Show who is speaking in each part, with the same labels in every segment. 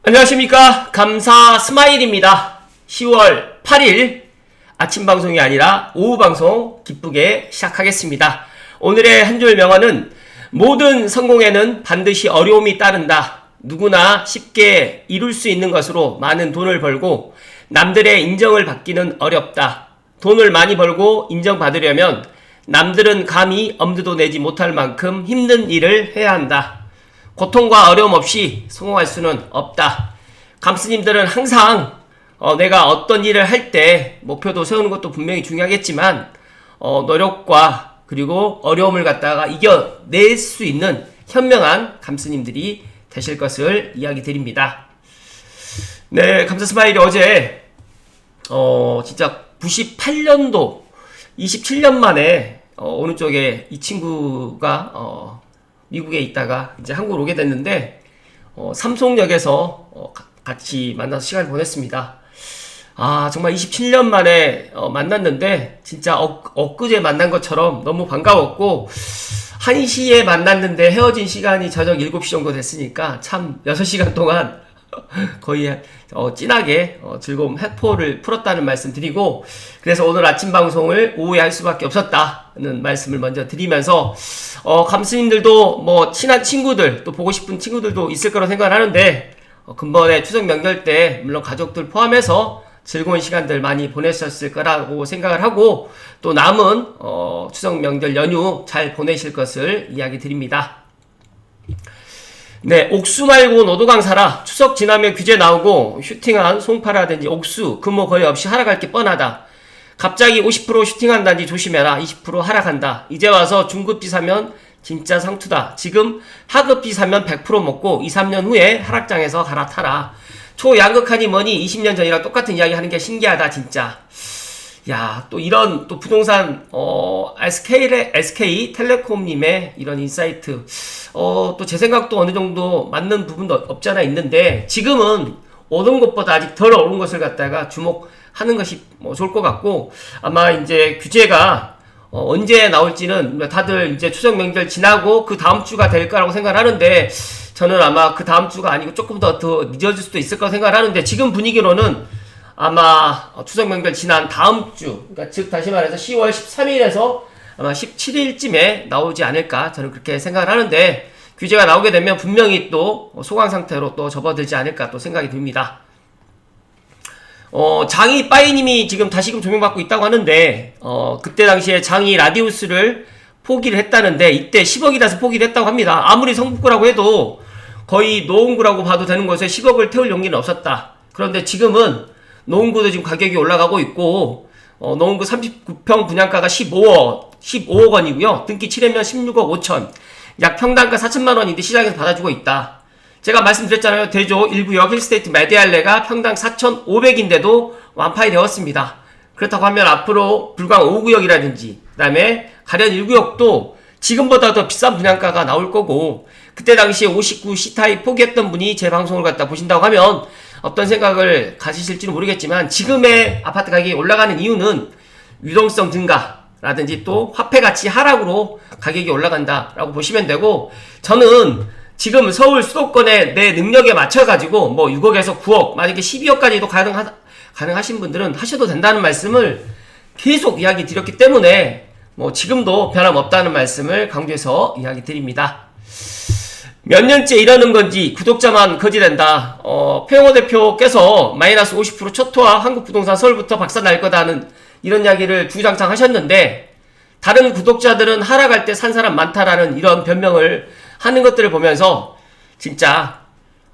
Speaker 1: 안녕하십니까. 감사 스마일입니다. 10월 8일 아침 방송이 아니라 오후 방송 기쁘게 시작하겠습니다. 오늘의 한 줄 명언은 모든 성공에는 반드시 어려움이 따른다. 누구나 쉽게 이룰 수 있는 것으로 많은 돈을 벌고 남들의 인정을 받기는 어렵다. 돈을 많이 벌고 인정받으려면 남들은 감히 엄두도 내지 못할 만큼 힘든 일을 해야 한다. 고통과 어려움 없이 성공할 수는 없다. 감스님들은 항상 내가 어떤 일을 할 때 목표도 세우는 것도 분명히 중요하겠지만 노력과 그리고 어려움을 갖다가 이겨낼 수 있는 현명한 감스님들이 되실 것을 이야기 드립니다. 네, 감사 스마일이 어제 진짜 98년도 27년 만에 오른쪽에 이 친구가 미국에 있다가 이제 한국으로 오게 됐는데 삼성역에서 같이 만나서 시간을 보냈습니다. 아, 정말 27년 만에 만났는데 진짜 엊그제 만난 것처럼 너무 반가웠고 1시에 만났는데 헤어진 시간이 저녁 7시 정도 됐으니까 참 6시간 동안 거의 진하게 즐거운 회포를 풀었다는 말씀 드리고, 그래서 오늘 아침 방송을 오후에 할 수밖에 없었다는 말씀을 먼저 드리면서 감스님들도 뭐 친한 친구들 또 보고 싶은 친구들도 있을 거라고 생각을 하는데 근본에 추석 명절 때 물론 가족들 포함해서 즐거운 시간들 많이 보내셨을 거라고 생각을 하고, 또 남은 추석 명절 연휴 잘 보내실 것을 이야기 드립니다. 네, 옥수 말고 노도강 사라. 추석 지나면 규제 나오고 슈팅한 송파라든지 옥수, 금호 거의 없이 하락할 게 뻔하다. 갑자기 50% 슈팅한다든지 조심해라. 20% 하락한다. 이제 와서 중급비 사면 진짜 상투다. 지금 하급비 사면 100% 먹고 2, 3년 후에 하락장에서 갈아타라. 초양극하니 뭐니 20년 전이랑 똑같은 이야기 하는 게 신기하다 진짜. 야, 또 이런 또 부동산 SK텔레콤님의 이런 인사이트 또 제 생각도 어느 정도 맞는 부분도 없잖아 있는데, 지금은 오른 것보다 아직 덜 오른 것을 갖다가 주목하는 것이 좋을 것 같고, 아마 이제 규제가 언제 나올지는 다들 이제 추석 명절 지나고 그 다음 주가 될 거라고 생각을 하는데, 저는 아마 그 다음 주가 아니고 조금 더 늦어질 수도 있을 거라고 생각을 하는데, 지금 분위기로는 아마 추석 명절 지난 다음 주, 그러니까 즉 다시 말해서 10월 13일에서 아마 17일쯤에 나오지 않을까, 저는 그렇게 생각을 하는데, 규제가 나오게 되면 분명히 또 소강 상태로 또 접어들지 않을까 또 생각이 듭니다. 장이 빠이님이 지금 다시금 조명받고 있다고 하는데, 그때 당시에 장이 라디우스를 포기를 했다는데 이때 10억이라서 포기를 했다고 합니다. 아무리 성북구라고 해도 거의 노원구라고 봐도 되는 곳에 10억을 태울 용기는 없었다. 그런데 지금은 노원구도 지금 가격이 올라가고 있고, 노원구 39평 분양가가 15억 원이고요. 등기 7회면 16억 5천. 약 평당가 4천만 원인데 시장에서 받아주고 있다. 제가 말씀드렸잖아요. 대조 1구역 힐스테이트 메디알레가 평당 4,500인데도 완파이 되었습니다. 그렇다고 하면 앞으로 불광 5구역이라든지 그 다음에 가련 1구역도 지금보다 더 비싼 분양가가 나올 거고, 그때 당시에 59 C타입 포기했던 분이 제 방송을 갖다 보신다고 하면 어떤 생각을 가지실지는 모르겠지만, 지금의 아파트 가격이 올라가는 이유는 유동성 증가라든지 또 화폐 가치 하락으로 가격이 올라간다라고 보시면 되고, 저는 지금 서울 수도권의 내 능력에 맞춰가지고 뭐 6억에서 9억, 만약에 12억까지도 가능하신 분들은 하셔도 된다는 말씀을 계속 이야기 드렸기 때문에 뭐 지금도 변함없다는 말씀을 강조해서 이야기 드립니다. 몇 년째 이러는 건지 구독자만 거지된다. 표영호 대표께서 마이너스 50% 초토화 한국부동산 서울부터 박살 날 거다는 이런 이야기를 주장창 하셨는데, 다른 구독자들은 하락할 때 산 사람 많다라는 이런 변명을 하는 것들을 보면서 진짜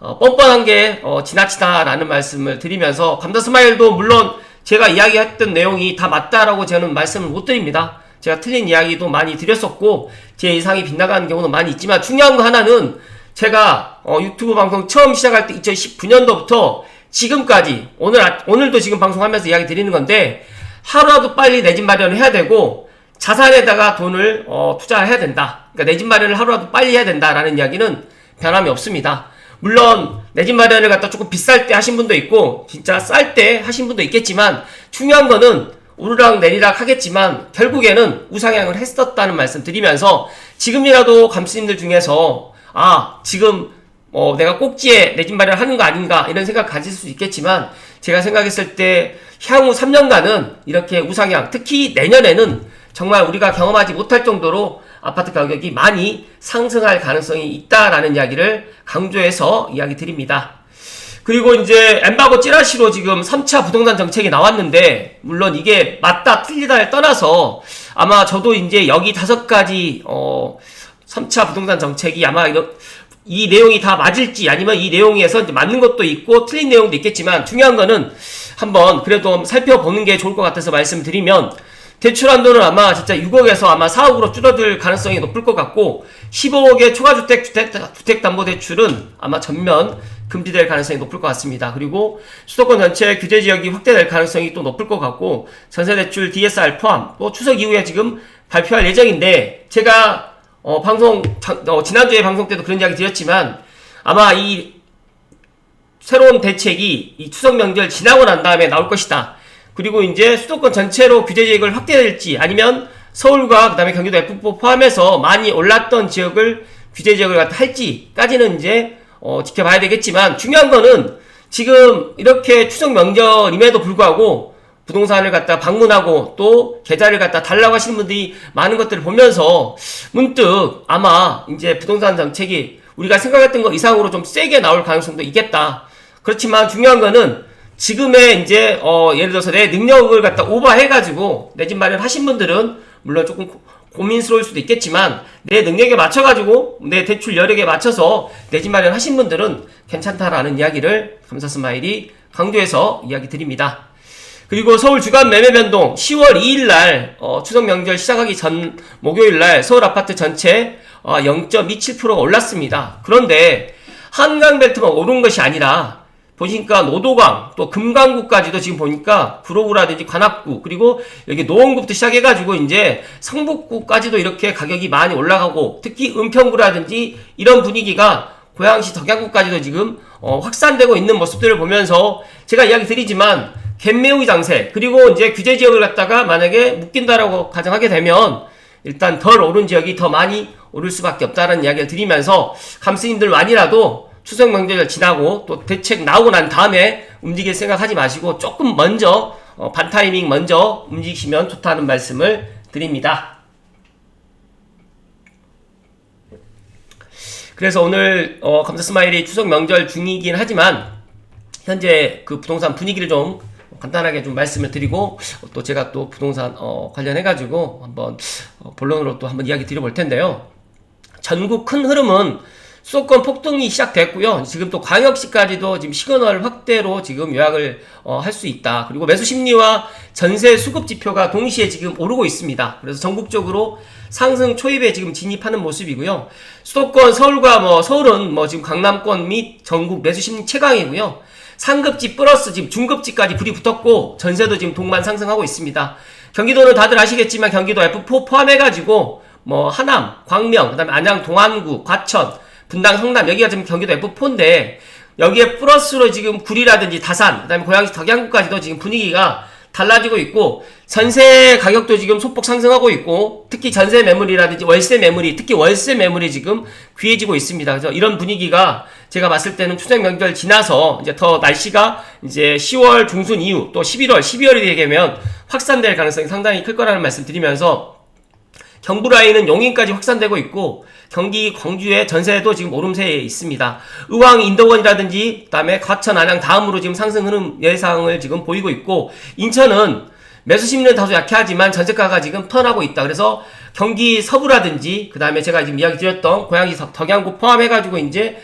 Speaker 1: 뻔뻔한 게 지나치다라는 말씀을 드리면서, 감사 스마일도 물론 제가 이야기했던 내용이 다 맞다라고 저는 말씀을 못 드립니다. 제가 틀린 이야기도 많이 드렸었고 제 예상이 빗나가는 경우도 많이 있지만, 중요한 거 하나는 제가 유튜브 방송 처음 시작할 때 2019년도부터 지금까지 오늘도 지금 방송하면서 이야기 드리는 건데, 하루라도 빨리 내 집 마련을 해야 되고 자산에다가 돈을 투자해야 된다. 그러니까 내 집 마련을 하루라도 빨리 해야 된다라는 이야기는 변함이 없습니다. 물론 내 집 마련을 갖다 조금 비쌀 때 하신 분도 있고 진짜 쌀 때 하신 분도 있겠지만, 중요한 거는 오르락 내리락 하겠지만 결국에는 우상향을 했었다는 말씀 드리면서, 지금이라도 감스님들 중에서 지금 내가 꼭지에 내 집 마련하는 거 아닌가 이런 생각 가질 수 있겠지만 제가 생각했을 때 향후 3년간은 이렇게 우상향, 특히 내년에는 정말 우리가 경험하지 못할 정도로 아파트 가격이 많이 상승할 가능성이 있다라는 이야기를 강조해서 이야기 드립니다. 그리고 이제 엠바고 찌라시로 지금 3차 부동산 정책이 나왔는데 물론 이게 맞다 틀리다를 떠나서 아마 저도 이제 여기 5가지 3차 부동산 정책이 아마 이 내용이 다 맞을지 아니면 이 내용에서 이제 맞는 것도 있고 틀린 내용도 있겠지만 중요한 거는 한번 그래도 살펴보는 게 좋을 것 같아서 말씀드리면 대출 한도는 아마 진짜 6억에서 아마 4억으로 줄어들 가능성이 높을 것 같고 15억의 주택담보대출은 아마 전면 금지될 가능성이 높을 것 같습니다. 그리고 수도권 전체 규제지역이 확대될 가능성이 또 높을 것 같고 전세대출 DSR 포함 또 추석 이후에 지금 발표할 예정인데 제가 지난주에 방송 때도 그런 이야기 드렸지만 아마 이 새로운 대책이 이 추석 명절 지나고 난 다음에 나올 것이다. 그리고 이제 수도권 전체로 규제지역을 확대될지 아니면 서울과 그 다음에 경기도 F4 포함해서 많이 올랐던 지역을 규제지역을 할지까지는 이제 지켜봐야 되겠지만 중요한 거는 지금 이렇게 추석 명절임에도 불구하고 부동산을 갖다 방문하고 또 계좌를 갖다 달라고 하시는 분들이 많은 것들을 보면서 문득 아마 이제 부동산 정책이 우리가 생각했던 것 이상으로 좀 세게 나올 가능성도 있겠다. 그렇지만 중요한 거는 지금의 이제 예를 들어서 내 능력을 갖다 오버해가지고 내 집 마련하신 분들은 물론 조금 고민스러울 수도 있겠지만 내 능력에 맞춰가지고 내 대출 여력에 맞춰서 내 집 마련하신 분들은 괜찮다라는 이야기를 감사스마일이 강조해서 이야기 드립니다. 그리고 서울 주간 매매 변동 10월 2일날 추석 명절 시작하기 전 목요일날 서울 아파트 전체 0.27%가 올랐습니다. 그런데 한강벨트만 오른 것이 아니라 보시니까 노도강 또 금강구까지도 지금 보니까 구로구라든지 관악구 그리고 여기 노원구부터 시작해가지고 이제 성북구까지도 이렇게 가격이 많이 올라가고 특히 은평구라든지 이런 분위기가 고양시 덕양구까지도 지금 확산되고 있는 모습들을 보면서 제가 이야기 드리지만 갭매우기 장세 그리고 이제 규제 지역을 갖다가 만약에 묶인다라고 가정하게 되면 일단 덜 오른 지역이 더 많이 오를 수밖에 없다는 이야기를 드리면서 감스님들만이라도 추석 명절 지나고 또 대책 나오고 난 다음에 움직일 생각하지 마시고 조금 먼저 반타이밍 먼저 움직이시면 좋다는 말씀을 드립니다. 그래서 오늘 감사스마일이 추석 명절 중이긴 하지만 현재 그 부동산 분위기를 좀 간단하게 좀 말씀을 드리고 또 제가 또 부동산 관련해가지고 한번 본론으로 또 한번 이야기 드려볼 텐데요. 전국 큰 흐름은 수도권 폭등이 시작됐고요. 지금 또 광역시까지도 지금 시그널 확대로 지금 요약을 할 수 있다. 그리고 매수 심리와 전세 수급 지표가 동시에 지금 오르고 있습니다. 그래서 전국적으로 상승 초입에 지금 진입하는 모습이고요. 수도권 서울과 서울은 지금 강남권 및 전국 매수 심리 최강이고요. 상급지 플러스 지금 중급지까지 불이 붙었고 전세도 지금 동반 상승하고 있습니다. 경기도는 다들 아시겠지만 경기도 F4 포함해가지고 하남, 광명, 그 다음에 안양, 동안구, 과천, 분당, 성남 여기가 지금 경기도 F4인데 여기에 플러스로 지금 구리라든지 다산, 그 다음에 고양시 덕양구까지도 지금 분위기가 달라지고 있고 전세 가격도 지금 소폭 상승하고 있고 특히 전세 매물이라든지 월세 매물이 특히 월세 매물이 지금 귀해지고 있습니다. 그래서 이런 분위기가 제가 봤을 때는 추석 명절 지나서 이제 더 날씨가 이제 10월 중순 이후 또 11월, 12월이 되게 되면 확산될 가능성이 상당히 클 거라는 말씀 드리면서 경부 라인은 용인까지 확산되고 있고 경기 광주의 전세도 지금 오름세에 있습니다. 의왕 인덕원이라든지 그다음에 과천 안양 다음으로 지금 상승 흐름 예상을 지금 보이고 있고 인천은 매수 심리는 다소 약하지만 전세가가 지금 턴하고 있다. 그래서 경기 서부라든지 그다음에 제가 지금 이야기 드렸던 고양시 덕양구 포함해가지고 이제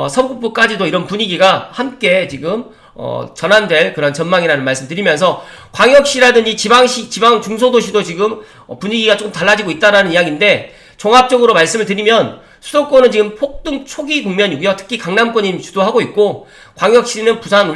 Speaker 1: 서북부까지도 이런 분위기가 함께 지금 전환될 그런 전망이라는 말씀 드리면서 광역시라든지 지방 중소도시도 지금 분위기가 조금 달라지고 있다라는 이야기인데 종합적으로 말씀을 드리면 수도권은 지금 폭등 초기 국면이고요. 특히 강남권이 주도하고 있고 광역시는 부산,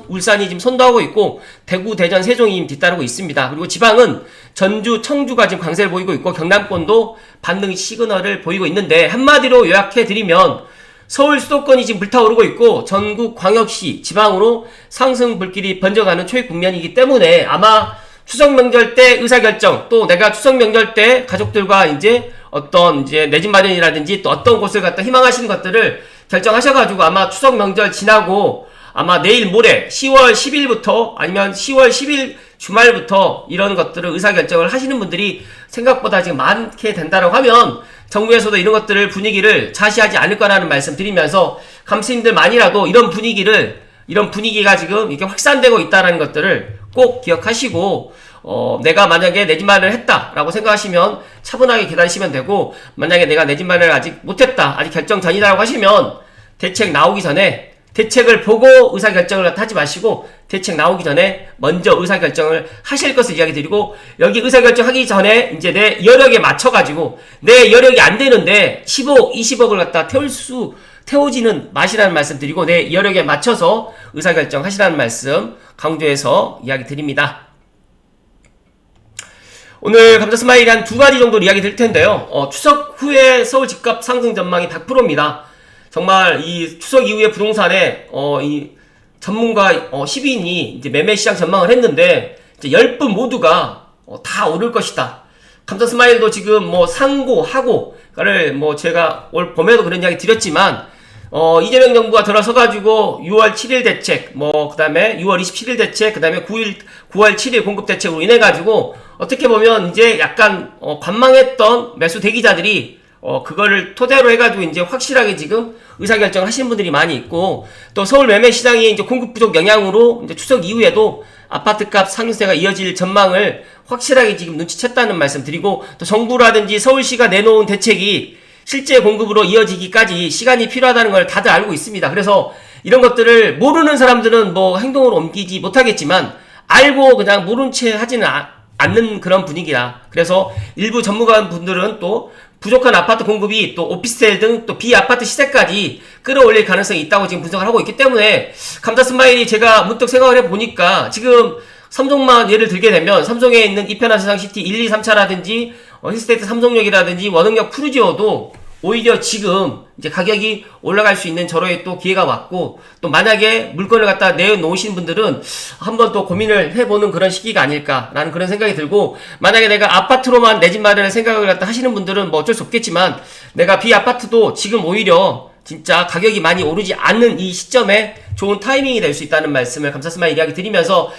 Speaker 1: 울산이 지금 선도하고 있고 대구, 대전, 세종이 뒤따르고 있습니다. 그리고 지방은 전주, 청주가 지금 강세를 보이고 있고 경남권도 반등 시그널을 보이고 있는데 한마디로 요약해드리면 서울 수도권이 지금 불타오르고 있고 전국 광역시 지방으로 상승 불길이 번져가는 초입 국면이기 때문에 아마 추석 명절 때 의사결정 또 내가 추석 명절 때 가족들과 이제 어떤 이제 내 집 마련이라든지 또 어떤 곳을 갖다 희망하시는 것들을 결정하셔가지고 아마 추석 명절 지나고 아마 내일 모레 10월 10일부터 아니면 10월 10일 주말부터 이런 것들을 의사결정을 하시는 분들이 생각보다 지금 많게 된다고 하면 정부에서도 이런 것들을 분위기를 자시하지 않을 거라는 말씀 드리면서 감스님들만이라도 이런 분위기가 지금 이렇게 확산되고 있다는 것들을 꼭 기억하시고 내가 만약에 내 집 마련을 했다라고 생각하시면 차분하게 기다리시면 되고, 만약에 내가 내 집 마련을 아직 못했다, 아직 결정 전이다라고 하시면 대책 나오기 전에 대책을 보고 의사결정을 하지 마시고 대책 나오기 전에 먼저 의사결정을 하실 것을 이야기 드리고, 여기 의사결정 하기 전에 이제 내 여력에 맞춰가지고 내 여력이 안 되는데 10억, 20억을 갖다 태우지는 마시라는 말씀 드리고, 내 여력에 맞춰서 의사결정 하시라는 말씀 강조해서 이야기 드립니다. 오늘 감자 스마일이 한 두 가지 정도로 이야기 드릴 텐데요. 추석 후에 서울 집값 상승 전망이 100%입니다. 정말 이 추석 이후에 부동산에 이 전문가 10인이 이제 매매 시장 전망을 했는데 이제 10분 모두가 다 오를 것이다. 감자 스마일도 지금 뭐 상고하고를 뭐 제가 올 봄에도 그런 이야기 드렸지만 이재명 정부가 들어서가지고 6월 7일 대책, 그 다음에 6월 27일 대책, 그 다음에 9월 7일 공급 대책으로 인해가지고 어떻게 보면 이제 약간 관망했던 매수 대기자들이 그거를 토대로 해가지고 이제 확실하게 지금 의사결정을 하시는 분들이 많이 있고, 또 서울 매매 시장이 이제 공급 부족 영향으로 이제 추석 이후에도 아파트값 상승세가 이어질 전망을 확실하게 지금 눈치챘다는 말씀 드리고, 또 정부라든지 서울시가 내놓은 대책이 실제 공급으로 이어지기까지 시간이 필요하다는 걸 다들 알고 있습니다. 그래서 이런 것들을 모르는 사람들은 뭐 행동으로 옮기지 못하겠지만 알고 그냥 모른 채 하지는 않는 그런 분위기다. 그래서 일부 전문가분들은 또 부족한 아파트 공급이 또 오피스텔 등 또 비아파트 시세까지 끌어올릴 가능성이 있다고 지금 분석을 하고 있기 때문에, 감자 스마일이 제가 문득 생각을 해보니까 지금 삼성만 예를 들게 되면 삼성에 있는 이편한 세상시티 1, 2, 3차라든지 힐스테이트 삼성역이라든지 원흥역 푸르지오도 오히려 지금 이제 가격이 올라갈 수 있는 저로의 또 기회가 왔고, 또 만약에 물건을 갖다 내놓으신 분들은 한번 또 고민을 해보는 그런 시기가 아닐까라는 그런 생각이 들고, 만약에 내가 아파트로만 내 집 마련을 생각을 갖다 하시는 분들은 뭐 어쩔 수 없겠지만, 내가 비아파트도 지금 오히려 진짜 가격이 많이 오르지 않는 이 시점에 좋은 타이밍이 될 수 있다는 말씀을 감사스마일 이야기 드리면서,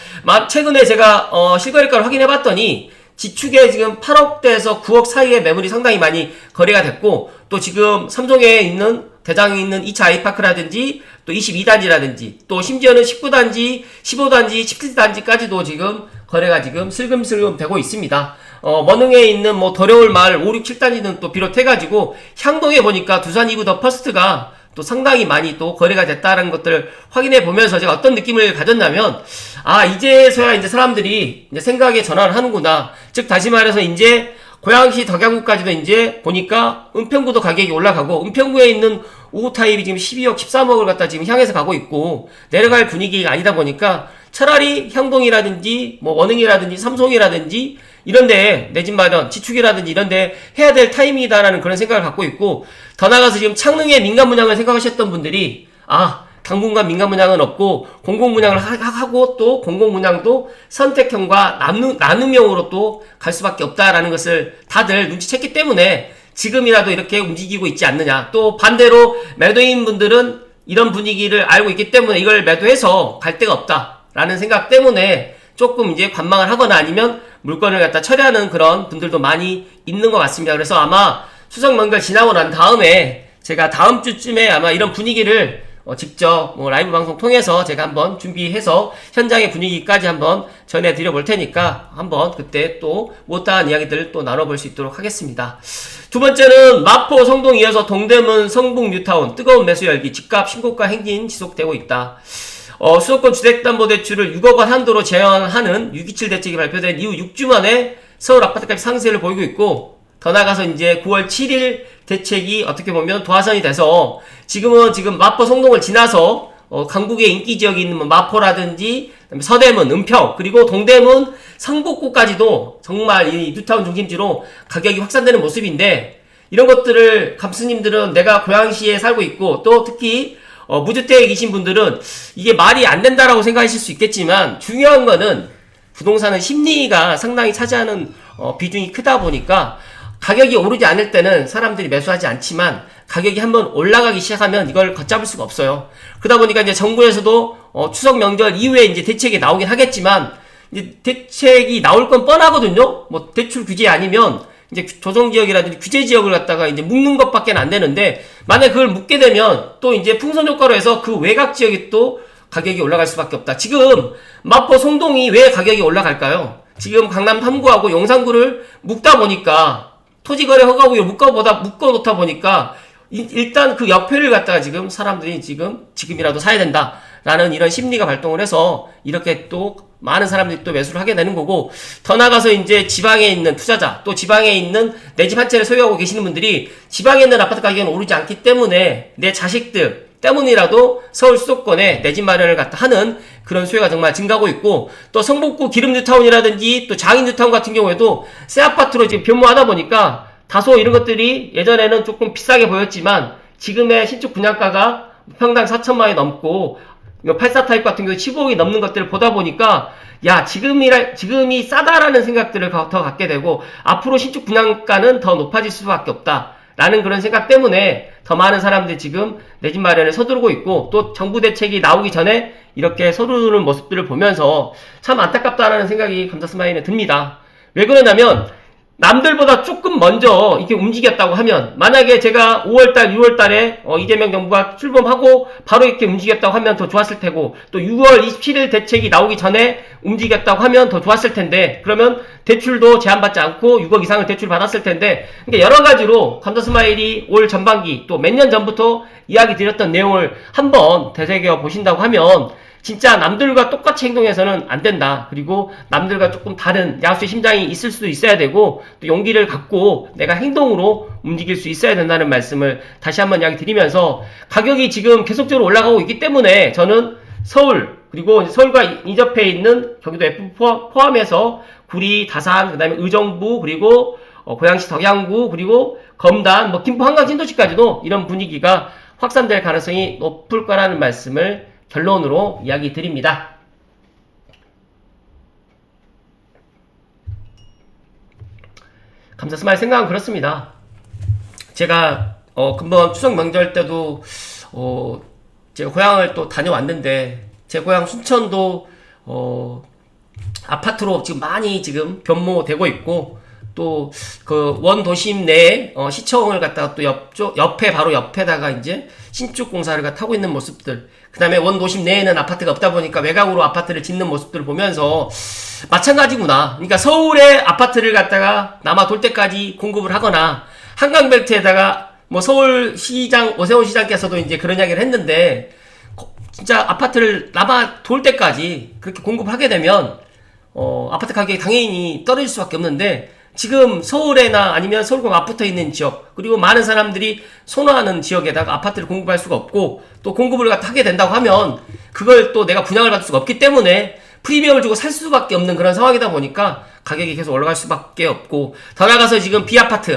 Speaker 1: 최근에 제가 실거래가를 확인해봤더니 지축에 지금 8억대에서 9억 사이의 매물이 상당히 많이 거래가 됐고, 또 지금 삼성에 있는 대장에 있는 2차 아이파크라든지 또 22단지라든지 또 심지어는 19단지, 15단지, 17단지까지도 지금 거래가 지금 슬금슬금 되고 있습니다. 원흥에 있는 뭐 더려울 마을 5, 6, 7단지는 또 비롯해가지고 향동에 보니까 두산 이브 더 퍼스트가 또 상당히 많이 또 거래가 됐다는 것들을 확인해 보면서 제가 어떤 느낌을 가졌냐면, 이제서야 이제 사람들이 이제 생각의 전환을 하는구나. 즉, 다시 말해서 이제 고양시 덕양구까지도 이제 보니까 은평구도 가격이 올라가고, 은평구에 있는 5호 타입이 지금 12억, 13억을 갖다 지금 향해서 가고 있고, 내려갈 분위기가 아니다 보니까 차라리 향동이라든지 뭐 원흥이라든지 삼성이라든지 이런데 내 집 마련, 지축이라든지 이런데 해야 될 타이밍이다라는 그런 생각을 갖고 있고, 더 나아가서 지금 창릉의 민간 분양을 생각하셨던 분들이 당분간 민간 분양은 없고 공공 분양을 하고, 또 공공 분양도 선택형과 나눔형으로 또 갈 수밖에 없다라는 것을 다들 눈치챘기 때문에 지금이라도 이렇게 움직이고 있지 않느냐. 또 반대로 매도인 분들은 이런 분위기를 알고 있기 때문에 이걸 매도해서 갈 데가 없다라는 생각 때문에 조금 이제 관망을 하거나 아니면 물건을 갖다 처리하는 그런 분들도 많이 있는 것 같습니다. 그래서 아마 추석 명절 지나고 난 다음에 제가 다음 주쯤에 아마 이런 분위기를 직접 라이브 방송 통해서 제가 한번 준비해서 현장의 분위기까지 한번 전해드려 볼 테니까 한번 그때 또 못다한 이야기들을 또 나눠볼 수 있도록 하겠습니다. 두 번째는 마포 성동 이어서 동대문 성북 뉴타운 뜨거운 매수 열기, 집값 신고가 행진 지속되고 있다. 수도권 주택담보대출을 6억 원 한도로 제한하는 627 대책이 발표된 이후 6주 만에 서울 아파트값이 상승세를 보이고 있고, 더 나아가서 이제 9월 7일 대책이 어떻게 보면 도화선이 돼서 지금 마포 성동을 지나서 강북의 인기 지역이 있는 뭐 마포라든지 서대문, 은평, 그리고 동대문, 성북구까지도 정말 이 뉴타운 중심지로 가격이 확산되는 모습인데, 이런 것들을 감스님들은 내가 고양시에 살고 있고 또 특히 무주택에 계신 분들은 이게 말이 안 된다라고 생각하실 수 있겠지만, 중요한 거는 부동산은 심리가 상당히 차지하는 비중이 크다 보니까 가격이 오르지 않을 때는 사람들이 매수하지 않지만 가격이 한번 올라가기 시작하면 이걸 걷잡을 수가 없어요. 그러다 보니까 이제 정부에서도 추석 명절 이후에 이제 대책이 나오긴 하겠지만 이제 대책이 나올 건 뻔하거든요. 뭐 대출 규제 아니면 이제 조정지역이라든지 규제지역을 갖다가 이제 묶는 것밖에 안 되는데, 만약 그걸 묶게 되면 또 이제 풍선 효과로 해서 그 외곽 지역이 또 가격이 올라갈 수밖에 없다. 지금 마포 송동이 왜 가격이 올라갈까요? 지금 강남 3구하고 용산구를 묶다 보니까, 토지거래 허가구역 묶어놓다 보니까 일단 그 옆에를 갖다가 지금 사람들이 지금이라도 사야 된다라는 이런 심리가 발동을 해서 이렇게 또 많은 사람들이 또 매수를 하게 되는 거고, 더 나가서 이제 지방에 있는 투자자, 또 지방에 있는 내 집 한 채를 소유하고 계시는 분들이 지방에 있는 아파트 가격은 오르지 않기 때문에 내 자식들 때문이라도 서울 수도권에 내 집 마련을 갖다 하는 그런 수요가 정말 증가하고 있고, 또 성북구 기름뉴타운이라든지 또 장인뉴타운 같은 경우에도 새 아파트로 지금 변모하다 보니까 다소 이런 것들이 예전에는 조금 비싸게 보였지만 지금의 신축 분양가가 평당 4천만 원이 넘고 84 타입 같은 경우 15억이 넘는 것들을 보다 보니까, 야, 지금이 싸다라는 생각들을 더 갖게 되고, 앞으로 신축 분양가는 더 높아질 수밖에 없다라는 그런 생각 때문에 더 많은 사람들이 지금 내 집 마련에 서두르고 있고, 또 정부 대책이 나오기 전에 이렇게 서두르는 모습들을 보면서 참 안타깝다라는 생각이 감사스마일에 듭니다. 왜 그러냐면, 남들보다 조금 먼저 이렇게 움직였다고 하면, 만약에 제가 5월달, 6월달에 이재명 정부가 출범하고 바로 이렇게 움직였다고 하면 더 좋았을 테고, 또 6월 27일 대책이 나오기 전에 움직였다고 하면 더 좋았을 텐데, 그러면 대출도 제한받지 않고 6억 이상을 대출 받았을 텐데, 그러니까 여러 가지로 감사스마일이 올 전반기 또 몇 년 전부터 이야기 드렸던 내용을 한번 되새겨 보신다고 하면 진짜 남들과 똑같이 행동해서는 안 된다. 그리고 남들과 조금 다른 야수의 심장이 있을 수도 있어야 되고, 또 용기를 갖고 내가 행동으로 움직일 수 있어야 된다는 말씀을 다시 한번 이야기 드리면서, 가격이 지금 계속적으로 올라가고 있기 때문에 저는 서울, 그리고 서울과 인접해 있는 경기도 F 포함해서 구리, 다산, 그 다음에 의정부, 그리고 고양시 덕양구, 그리고 검단, 김포 한강 신도시까지도 이런 분위기가 확산될 가능성이 높을 거라는 말씀을 결론으로 이야기 드립니다. 감사스마일 생각은 그렇습니다. 제가 금번 추석 명절 때도 제가 고향을 또 다녀왔는데, 제 고향 순천도 아파트로 지금 많이 지금 변모되고 있고, 또 그 원도심 내에 시청을 갖다가 또 옆에 바로 옆에다가 이제 신축 공사를 갖다 하고 있는 모습들, 그 다음에 원도심 내에는 아파트가 없다 보니까 외곽으로 아파트를 짓는 모습들을 보면서 마찬가지구나. 그러니까 서울에 아파트를 갖다가 남아 돌 때까지 공급을 하거나, 한강벨트에다가 서울시장 오세훈 시장께서도 이제 그런 이야기를 했는데, 진짜 아파트를 남아 돌 때까지 그렇게 공급하게 되면 아파트 가격이 당연히 떨어질 수밖에 없는데, 지금 서울에나 아니면 서울과 맞붙어 있는 지역, 그리고 많은 사람들이 선호하는 지역에다가 아파트를 공급할 수가 없고, 또 공급을 하게 된다고 하면 그걸 또 내가 분양을 받을 수가 없기 때문에 프리미엄을 주고 살 수밖에 없는 그런 상황이다 보니까 가격이 계속 올라갈 수밖에 없고, 더 나가서 지금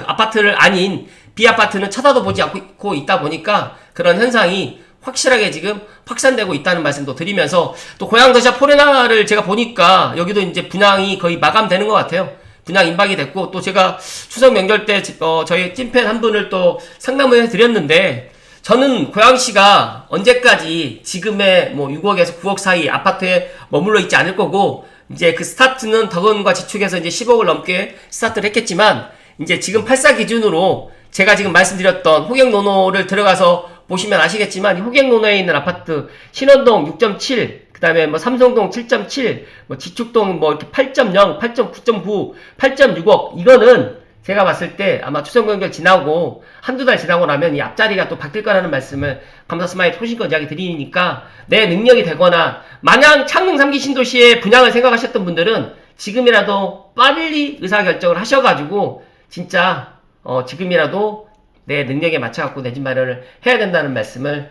Speaker 1: 아파트를 아닌 B아파트는 쳐다도 보지 않고 있다 보니까 그런 현상이 확실하게 지금 확산되고 있다는 말씀도 드리면서, 또 고양도시와 포레나를 제가 보니까 여기도 이제 분양이 거의 마감되는 것 같아요. 분양 임박이 됐고, 또 제가 추석 명절 때 저희 찐팬 한 분을 또 상담을 해드렸는데, 저는 고양시가 언제까지 지금의 6억에서 9억 사이 아파트에 머물러 있지 않을 거고, 이제 그 스타트는 덕원과 지축에서 이제 10억을 넘게 스타트를 했겠지만, 이제 지금 84 기준으로 제가 지금 말씀드렸던 호갱노노를 들어가서 보시면 아시겠지만, 이 호갱노노에 있는 아파트 신원동 6.7, 그 다음에 삼성동 7.7, 지축동 이렇게 8.0, 8.9.9, 8.6억, 이거는 제가 봤을 때 아마 추석 명절 지나고 한두 달 지나고 나면 이 앞자리가 또 바뀔 거라는 말씀을 감사스마일 소신껏 이야기 드리니까, 내 능력이 되거나 마냥 창릉 3기 신도시의 분양을 생각하셨던 분들은 지금이라도 빨리 의사결정을 하셔가지고 진짜 지금이라도 내 능력에 맞춰갖고 내 집 마련을 해야 된다는 말씀을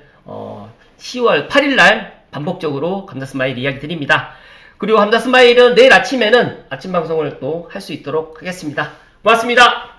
Speaker 1: 10월 8일날 반복적으로 감사스마일 이야기 드립니다. 그리고 감사스마일은 내일 아침에는 아침 방송을 또 할 수 있도록 하겠습니다. 고맙습니다.